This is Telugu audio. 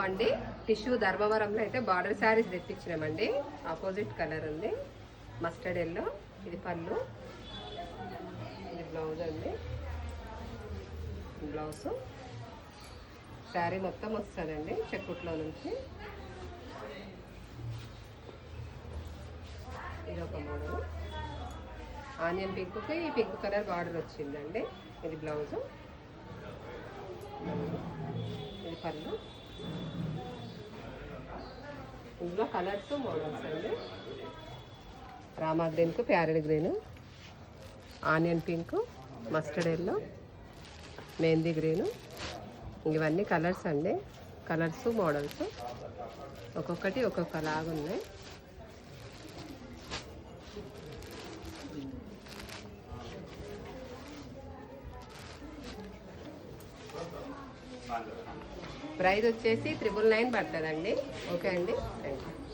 అండి టిష్యూ ధర్మవరంలో అయితే బార్డర్ శారీస్ తెప్పించినామండి. ఆపోజిట్ కలర్ ఉంది, మస్టర్డ్ ఎల్లో. ఇది పళ్ళు, ఇది బ్లౌజ్ అండి. బ్లౌజ్ శారీ మొత్తం వస్తుందండి చెక్కుట్లో నుంచి. ఇది ఒక మోడల్ ఆనియన్ పింక్కి ఈ పింక్ కలర్ బార్డర్ వచ్చిందండి. ఇది బ్లౌజు, ఇది పళ్ళు. ఇందులో కలర్స్ మోడల్స్ అండి. రామా గ్రీన్కు parrot green, onion pink, mustard yellow, mehndi green. ఇవన్నీ కలర్స్ అండి. కలర్స్ మోడల్స్ ఒక్కొక్కటి ఒక్కొక్క లాగా ఉన్నాయి. ప్రైస్ వచ్చేసి 999 పడుతుందండి. ఓకే అండి, థ్యాంక్ యూ.